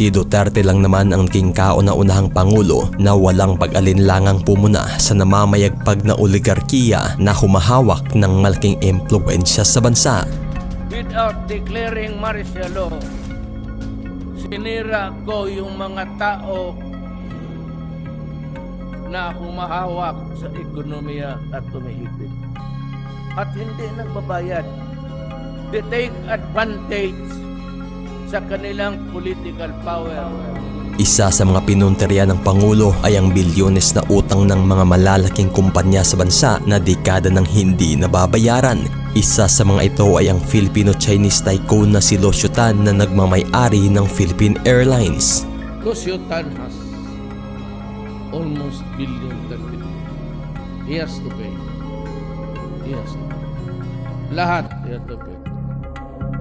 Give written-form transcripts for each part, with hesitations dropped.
Si Duterte lang naman ang naging kauna-unahang pangulo na walang pag-alinlangang pumuna sa namamayagpag na oligarkiya na humahawak ng malaking impluwensya sa bansa. Without declaring martial law, sinira ko yung mga tao na humahawak sa ekonomiya at tumihipid. At hindi nagbabayad. They take advantage sa kanilang political power. Isa sa mga pinunteriya ng Pangulo ay ang bilyones na utang ng mga malalaking kumpanya sa bansa na dekada ng hindi nababayaran. Isa sa mga ito ay ang Filipino-Chinese tycoon na si Lucio Tan na nagmamay-ari ng Philippine Airlines. Lucio Tan has almost billion that he has to pay. He has to pay. Lahat he has to pay.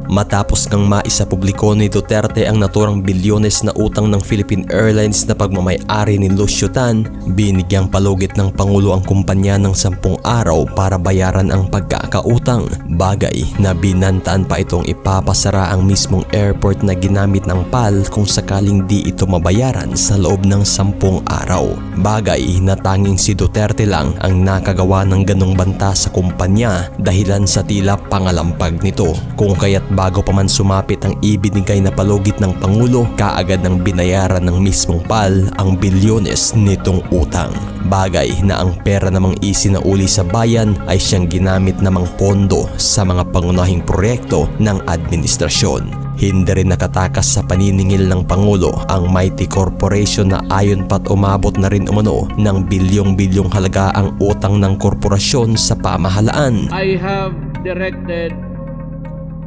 Matapos ngang maisapubliko ni Duterte ang naturang bilyones na utang ng Philippine Airlines na pagmamay-ari ni Lucio Tan, binigyang palugit ng Pangulo ang kumpanya ng 10 araw para bayaran ang pagkakautang. Bagay na binantaan pa itong ipapasara ang mismong airport na ginamit ng PAL kung sakaling di ito mabayaran sa loob ng 10 araw. Bagay na tanging si Duterte lang ang nakagawa ng ganong banta sa kumpanya dahilan sa tila pangalampag nito. Kung kaya't bago pa man sumapit ang ibinigay na palugit ng Pangulo, kaagad ng binayaran ng mismong PAL ang bilyones nitong utang. Bagay na ang pera namang isinauli sa bayan ay siyang ginamit namang pondo sa mga pangunahing proyekto ng administrasyon. Hindi rin nakatakas sa paniningil ng Pangulo ang Mighty Corporation na ayon pat umabot na rin umano ng bilyong-bilyong halaga ang utang ng korporasyon sa pamahalaan. I have directed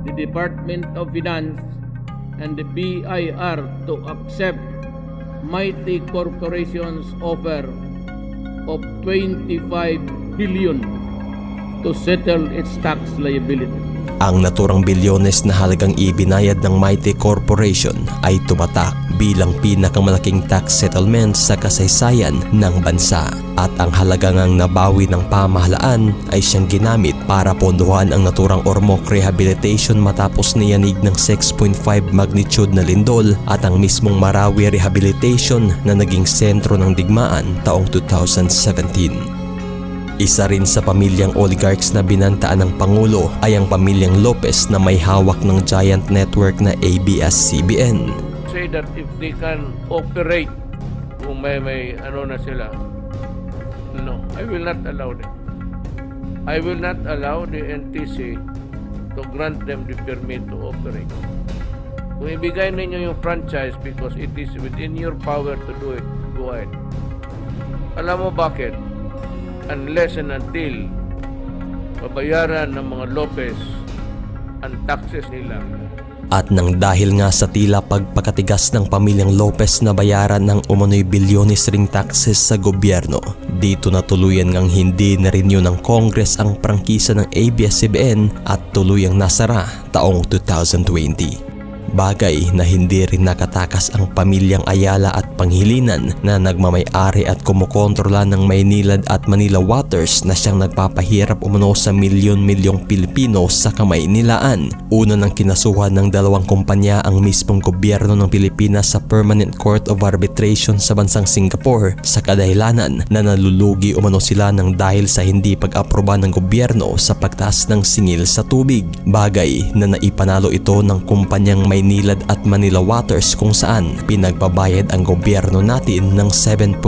the Department of Finance and the BIR to accept Mighty Corporation's offer of 25 billion to settle its tax liability. Ang naturang bilyones na halagang ibinayad ng Mighty Corporation ay tumatak bilang pinakamalaking tax settlement sa kasaysayan ng bansa. At ang halagang nabawi ng pamahalaan ay siyang ginamit para pondohan ang naturang Ormoc Rehabilitation matapos niyanig ng 6.5 magnitude na lindol at ang mismong Marawi Rehabilitation na naging sentro ng digmaan taong 2017. Isa rin sa pamilyang oligarchs na binantaan ng Pangulo ay ang pamilyang Lopez na may hawak ng giant network na ABS-CBN. Say that if they can operate, kung may ano na sila, no, I will not allow them. I will not allow the NTC to grant them the permit to operate. Kung ibigay ninyo yung franchise because it is within your power to do it, go ahead. Alam mo bakit? Unless and until babayaran ng mga Lopez ang taxes nila. At nang dahil nga sa tila pagpakatigas ng pamilyang Lopez na bayaran ng umano'y bilyones ring taxes sa gobyerno, dito na tuluyan ngang hindi na-renew ng Congress ang prangkisa ng ABS-CBN at tuluyang nasara taong 2020. Bagay na hindi rin nakatakas ang pamilyang Ayala at Panghilinan na nagmamay-ari at kumukontrola ng Maynilad at Manila Waters na siyang nagpapahirap umano sa milyon-milyong Pilipino sa Kamaynilaan. Una nang kinasuhan ng dalawang kumpanya ang mismong gobyerno ng Pilipinas sa Permanent Court of Arbitration sa bansang Singapore sa kadahilanan na nalulugi umano sila ng dahil sa hindi pag-aproba ng gobyerno sa pagtaas ng singil sa tubig. Bagay na naipanalo ito ng kumpanyang Maynilad at Manila Waters kung saan pinagbabayad ang gobyerno natin ng 7.4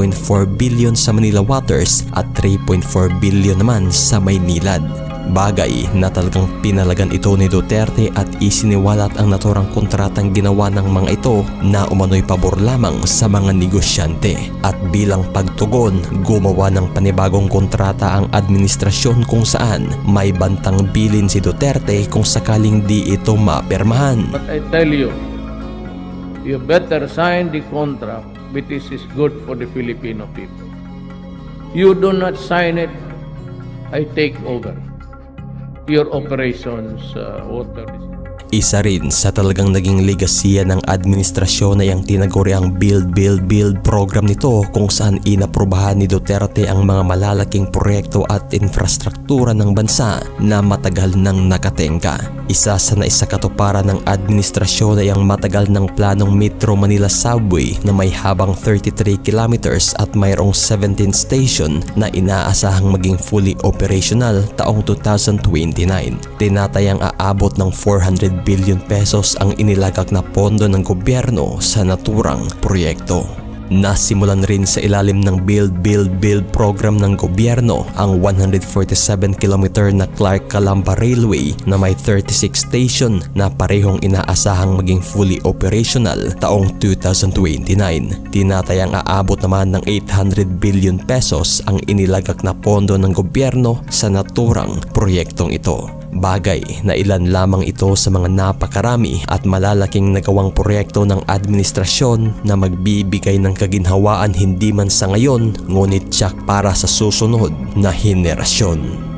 billion sa Manila Waters at 3.4 billion naman sa Maynilad. Bagay na talagang pinalagan ito ni Duterte at isiniwalat ang naturang kontratang ginawa ng mga ito na umano'y pabor lamang sa mga negosyante. At bilang pagtugon, gumawa ng panibagong kontrata ang administrasyon kung saan may bantang bilin si Duterte kung sakaling di ito mapirmahan. But I tell you, you better sign the contract which is good for the Filipino people. You do not sign it, I take over your operations, water. Isa rin sa talagang naging legasiya ng administrasyon ay ang tinaguriang Build, Build, Build program nito kung saan inaprubahan ni Duterte ang mga malalaking proyekto at infrastruktura ng bansa na matagal nang nakatengka. Isa sa naisakatuparan ng administrasyon ay ang matagal ng planong Metro Manila Subway na may habang 33 kilometers at mayroong 17 station na inaasahang maging fully operational taong 2029. Tinatayang aabot ng 400 billion pesos ang inilagak na pondo ng gobyerno sa naturang proyekto. Nasimulan rin sa ilalim ng Build, Build, Build program ng gobyerno ang 147 km na Clark-Calamba Railway na may 36 station na parehong inaasahang maging fully operational taong 2029. Tinatayang aabot naman ng 800 billion pesos ang inilagak na pondo ng gobyerno sa naturang proyektong ito. Bagay na ilan lamang ito sa mga napakarami at malalaking nagawang proyekto ng administrasyon na magbibigay ng kaginhawaan hindi man sa ngayon ngunit tiyak para sa susunod na henerasyon.